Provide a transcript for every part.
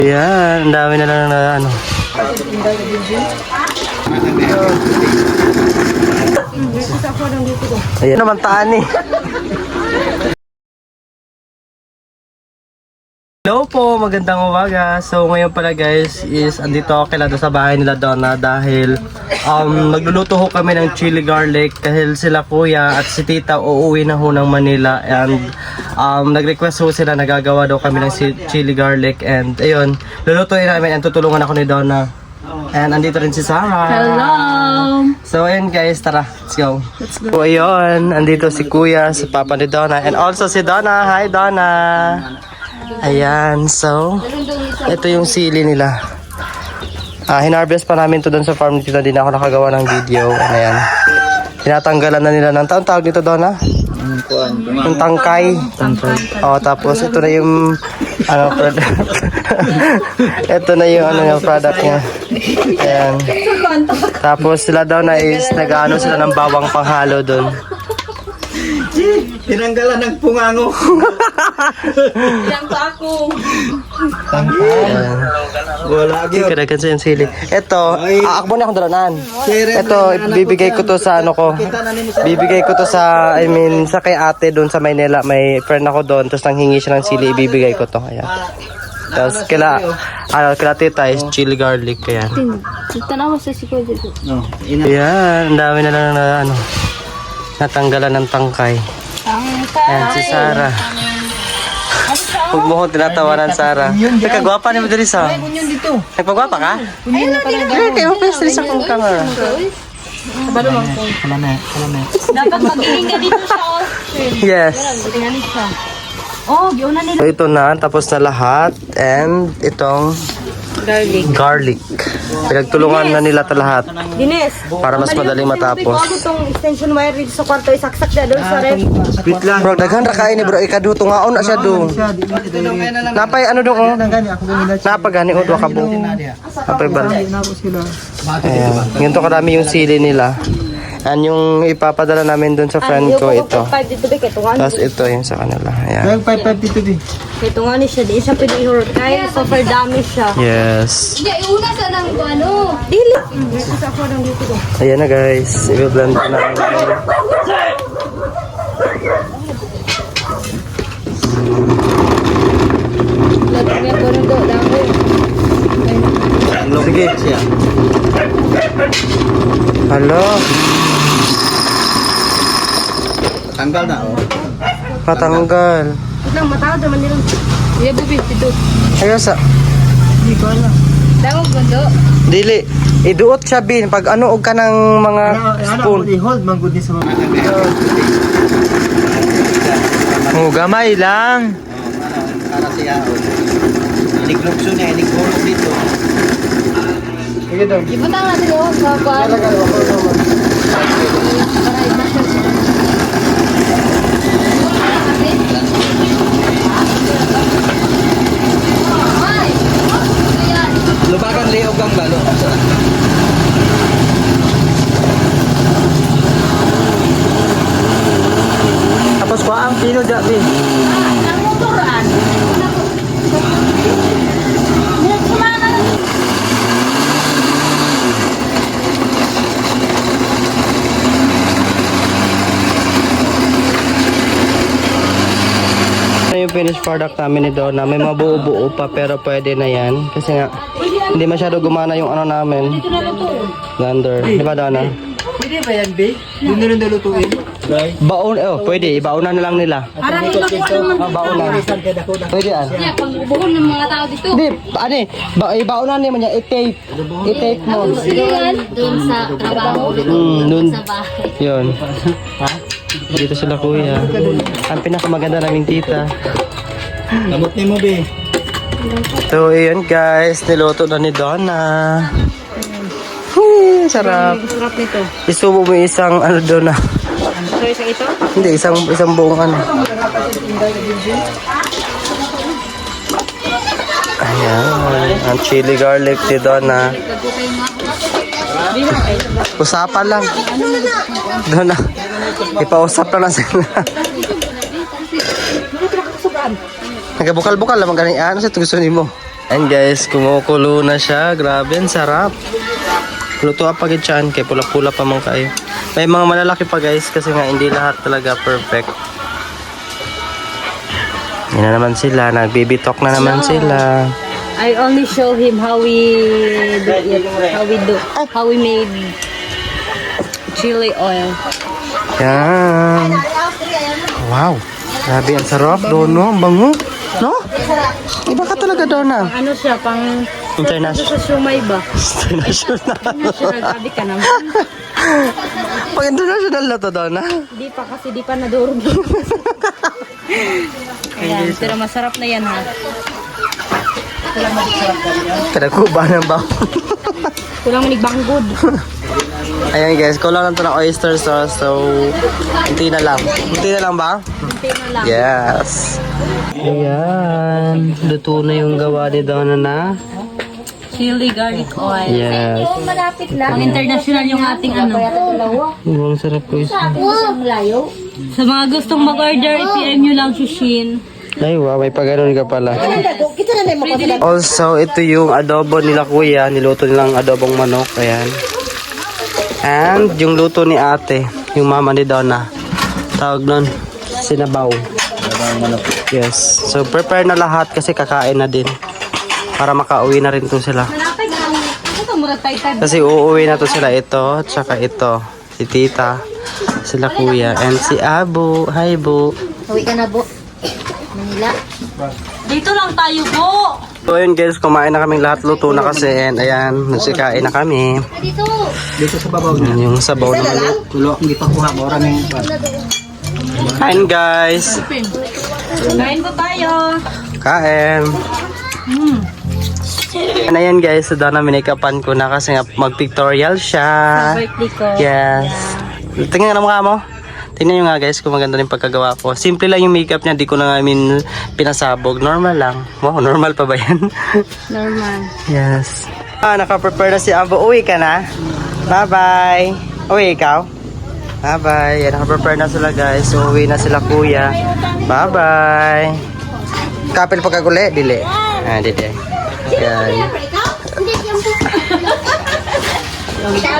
Ayan, ang dami na lang na ano. Ayan naman taan eh. Hello po, magandang umaga. So ngayon pala guys is andito ako kila sa bahay nila Donna dahil magluluto ho kami ng chili garlic dahil sila kuya at si tita uuwi na ho ng Manila and nag-request ho sila, nagagawa daw kami ng chili garlic and ayun, lulutuin namin and tutulungan ako ni Donna. And andito rin si Sarah. Hello! So ayun guys, tara, let's go. So ayun, andito si kuya, si papa ni Donna and also si Donna. Hi Donna! Ayan, so ito yung sili nila. Hinarvest pa namin to doon sa farm dito, hindi na ako nakagawa ng video. Ayan, tinatanggalan na nila ng tawag dito Donna? Yung tangkay. Tapos ito na yung product. Ito na yung product niya. Ayan. Tapos sila daw na is nag-ano sila ng bawang panghalo doon. Tinanggalan ng pungango. Yan pa ako. Wala gyud. Kadagan sa yung sili. Ito, akbo na akong dalanan. Ito, bibigay ko to sa ano ko. Bibigay ko to sa, sa kay ate doon sa Maynila. May friend ako doon. Tapos nanghingi siya ng sili, ibibigay ko to. Ayan. Tapos kila tita is chili garlic. Ayan. Tanawa sa siko dito. Ayan, ang dami na lang na ano. Natanggalan ng tangkay. Ayan, si Sarah. Huwag mo kong tinatawanan, Sarah. Nagkagwapa ni Madalisa. Nagpagwapa ka? Ay, kayo pwes rin sa kong camera. Dapat mag-iing ka dito sa Yes. Oh, giunan nila. So, ito na, tapos na lahat. And itong garlic. Pinagtulungan na nila ito lahat. Dines, para mas madaling matapos. Ako itong extension wire dito sa kwarto, isaksak na doon sa ref. Wait lang. Bro, daghan ra kain ni bro. Ikaduto nga on na siya do. Napay ano dong oh. Napagani o do ka bu. Napay bal. Ayan. Ganito karami yung sili nila. And yung ipapadala namin dun sa friend ko ito. Tapos ito yung sa kanila. Ayan. 550 to be. Ito nga ni siya, di siya pwede ihurot. Kaya super dami siya. Yes. Hindi, iuna sa nang ano. Dili. Isa ako ng dito ko. Ayan na guys. I-blend na namin. Lahat niya po nito. Dami. Sige. Hello. Tanggal na oh. Patanggal. Ito lang, matawad naman nila. Iya, bubi. Dito. Ayos sa. Damo gondo. Dili. Iduot siya bin. Pag ano og ka ng mga spoon. I-hold man good ni sa mga. Oh, gamay lang. Para siya. Iniglukso niya, iniglulog dito. Sige daw. Ibutang natin yung sa kwan. Para i-pressure siya. Lubagan liog ang balo. Tapos ko ang pino jabi. Ang motoran. Yung finished product namin ni Donna, may mabuo-buo pa pero pwede na yan kasi nga hindi masyado gumana yung ano namin blender, di ba Donna? Pwede ba yan, be? Doon na rin nalutuin. Baon, pwede, ibaunan na lang nila. Para ito naman. Baunan. Pwede yan. Yeah, pag-ubuhon ng mga tao dito. Hindi, ibaunan naman yan, i-tape. I-tape mo. Doon sa trabaho. Dun. Sa bahay. Yun. Dito sila kuya. Ang pinakamaganda naming tita. Lamot ni mo, be. So, ayun guys, niluto na ni Donna. Sarap. Sarap nito. Isubo mo isang ano doon na. So, isang ito? Hindi, isang buong ano. Ayan, ang chili garlic ni Donna. Usapan lang. Donna, ipausap na sila. Nagabukal-bukal lang ganing ano sa gusto nimo. And guys, kumukulo na siya. Grabe, ang sarap. Luto pa gid siya, kay pula-pula pa man kayo. May mga malalaki pa guys kasi nga hindi lahat talaga perfect. Yan na naman sila, nagbibitok na naman sila. I only show him how we do it. How we made chili oil. Yan. Wow. Grabe, ang sarap, Dono. Ang bango. No? Iba ka talaga, Donna. Ano siya, pang International. sa shumay ba? International. National, sabi ka naman. Pag international na to, Donna. Di pa kasi, di pa nadurog. Ayan, pero masarap na yan ha. Kadakuba ng baon. Kulang manigbanggood. Ayan guys, kulang lang to ng oyster sauce. So, hinti na lang. Hinti na lang ba? Kunti na lang. Yes. Ayan. Luto na yung gawa ni Donna na. Chili garlic oil. Yes. Malapit lang. Ang international yung ating ano. Ang sarap ko isa. Isang layo. Sa mga gustong mag-order, i-PM nyo lang si Shin. Ay wow, may pagano'n ka pala. Also, ito yung adobo nila kuya. Niluto nilang adobong manok. Ayan. And yung luto ni ate, yung mama ni Donna. Tawag nun, sinabaw. Yes. So, prepare na lahat kasi kakain na din. Para makauwi na rin to sila. Malapit lang. Ito, murag tay-tay. Kasi uuwi na to sila ito, tsaka ito. Si tita, sila kuya, and si Abu. Hi, Bu. Uwi ka na, Bo. Manila. Dito lang tayo po. So ayun guys, kumain na kaming lahat, luto na kasi, and ayan, nasikain na kami. Dito. Dito sa babaw niya. Yung sabaw na manok. Tulo, hindi pa kuha. Maraming Kain guys. Kain po tayo. Kain. And ayan guys, so doon na minikapan ko na kasi nga mag-pictorial siya. Birthday ko. Yes. Tingnan nga na mukha mo. Tingnan nyo nga guys kung maganda yung pagkagawa ko. Simple lang yung makeup niya, di ko na namin pinasabog. Normal lang. Wow, normal pa ba yan? Normal. Yes. Naka-prepare na si Ambo. Uwi ka na? Bye-bye. Uwi ikaw? Bye-bye. Yan, naka-prepare na sila guys. So, uwi na sila kuya. Bye-bye. Kapil pagkaguli? Dili. Dili. Yan.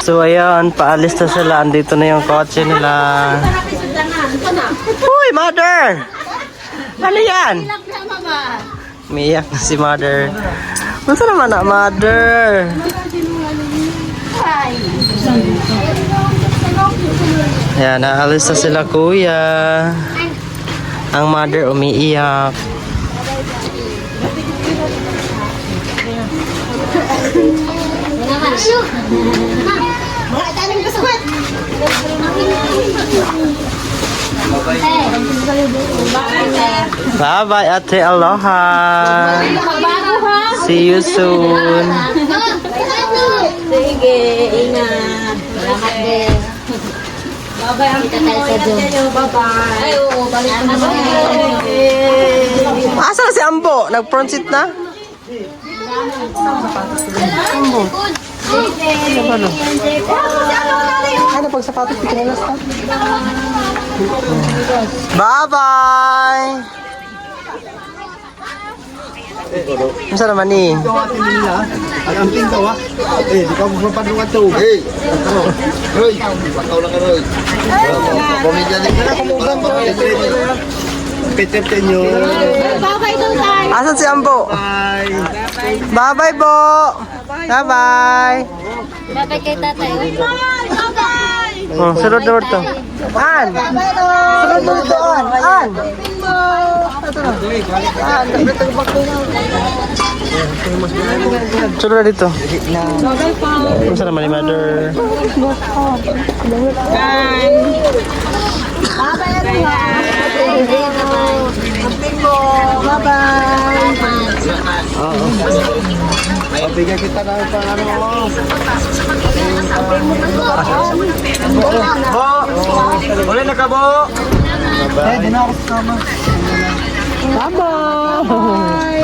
So ayan, paalis na sila. Andito na yung kotse nila. Uy, mother! Ano yan? Umiyak na si mother. Masa naman na, mother? Ayan, naalis na sila kuya. Ang mother umiiyak. Bye-bye, ate. Aloha. See you soon. Sige, ingat. Salamat din. Bye-bye, ang Kita tayo sa Zoom. Bye-bye. Ay, oo. Balik ka na. Asa na si Ambo? Nag-front seat na? Ambo. Ano pag sapatos ko kinalas ka? Bye-bye! Masa naman ni? Ang amping ka, wa? Di ka magpapadungan to. Hey! Roy! Pataw lang ka, Roy. Pamilya din ka na, kumugang ka. Peter Tenyo. Bye-bye doon tayo. Asan si Ambo? Bye! Bye-bye po! Bye-bye! Bye-bye kay tatay. Bye-bye. Oh, sunod na to. An! Sunod na doon. An! Sunod na dito. Saan naman ni mother? Pabigyan kita na pa ano. Bo! Uli na ka, Bo! Eh, di na ako kasama. Bye-bye.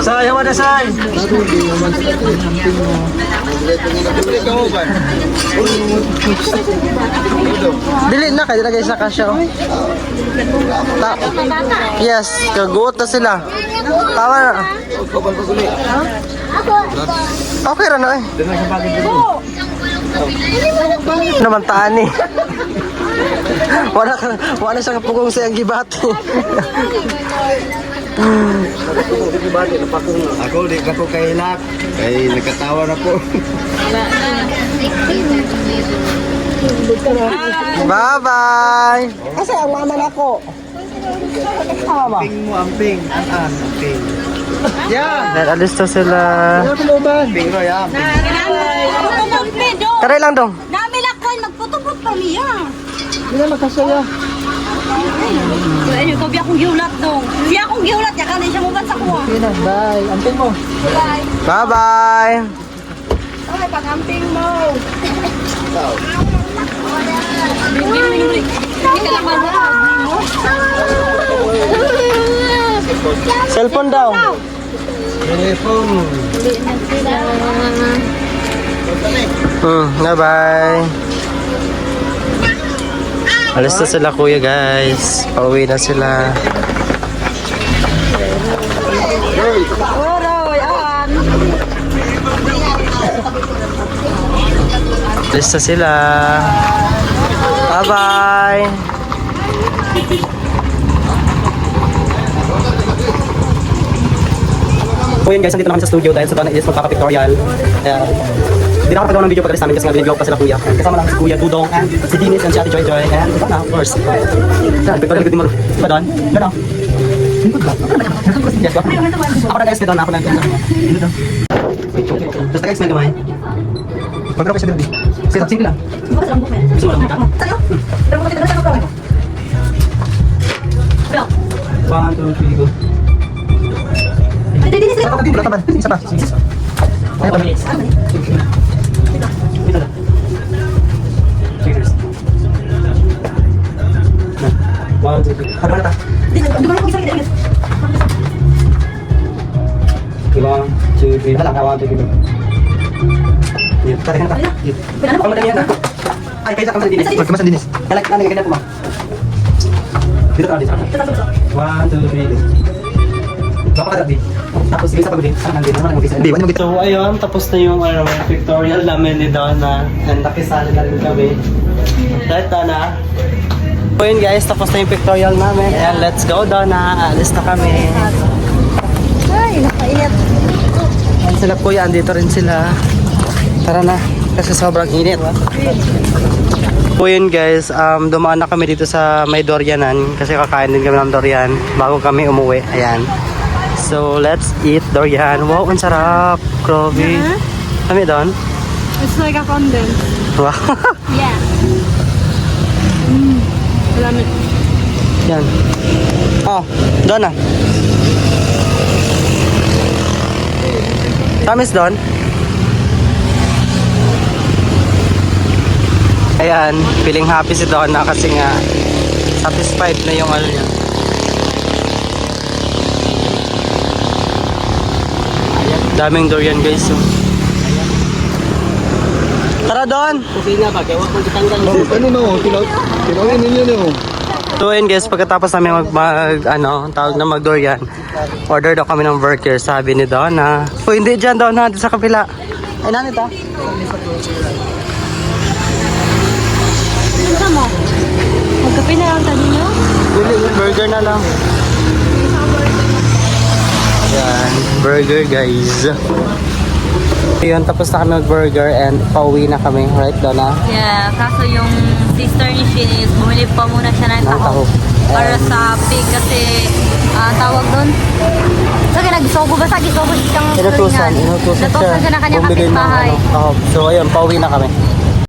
Say, hawa na say. Dili na kay lagay sa kasya. Yes, kaguot na sila. Tawa na. Okay ra na eh. Naman taan eh. Wala siya kapugong sa gibati. Ako, di ka ko kailak. Ay, nagkatawa na po. Bye-bye! Kasi ang mama na ko. Amping mo, amping. Amping. Yan. Alis na sila. Amping ro, yan. Taray lang dong. Namilakon, magputupot pa niya. Hindi na magkasaya. Ayun, kabi akong giulat dong. Siya akong giulat, ya kanay siya mo sa kuha. Sige na, bye. Amping mo. Bye. Bye-bye! Okay, pag-amping mo. Cellphone daw. Telephone. Bye-bye. Alis na sila kuya guys. Pauwi na sila. Alis na sila. Bye-bye. So yun guys, nandito na kami sa studio dahil sa Donna is magpapapictorial. Hindi na ako pagkawa ng video pagkalis namin kasi nga pa sila kuya. Kasama lang si Kuya Dudong and si Dinis and si Ate Joy Joy and Donna of course. Saan? Pictorial ko din mo. Ba Don? Donna? Yes, ba? Ako na guys, kay Donna. Ako na guys. Basta guys, may gamay. Pagkara ko siya din. Sige lang. Gusto mo lang ka? One, two, three, go. Taban. Isa pa. Ito. Ito na. Cheers. One, two, three. Ano na ta? One, two, three. Ito lang. One, two, three. Dito. Tara ka na ta. Dito. Ang madami yan ta. Ay, kaysa kang dinis. Magkamas ang dinis. Kalak na nagaganda po ma. Dito ka dito. One, two, three. Bakit dito? Tapos sige sa pagdin. Hindi, wala mo dito. So ayun, tapos na yung pictorial namin ni Donna. And nakisali na rin kami. Right, Donna? So yun guys, tapos na yung pictorial namin. And let's go, Donna. Alis na kami. Ay, nakainit. And sila kuya, andito rin sila. Tara na, kasi sobrang init. So yun guys, dumaan na kami dito sa may Dorianan. Kasi kakain din kami ng Dorian bago kami umuwi. Ayan. So, let's eat durian. Wow, ang sarap. Grabe. Kami doon? It's like a fondant. Wow. Yeah. Lamig. Yan. Oh, doon na. Tamis doon. Ayan, feeling happy si Donna kasi nga satisfied na yung ano niya. Daming durian guys. So. Tara doon! Kusina ba? Kaya wag mong kitanggal. Ano no? Tinawin ninyo no? So yun guys, pagkatapos namin tawag na mag-durian, order daw kami ng burger, sabi ni Donna. O hindi dyan daw natin sa kapila. Ay nanit ah. Ano mo? Magkape na lang tayo nyo? Burger na lang. Yan, burger guys. Ayun, tapos na kami mag-burger and pauwi na kami, right Donna? Yeah, kaso yung sister ni Shinis, bumili pa muna siya ng taho. Para sa pig kasi tawag doon. So, nagsogo ba sa gisogo siyang Inutusan siya. Natusan siya na kanyang Bumili ng kapitbahay. So ayun, pauwi na kami.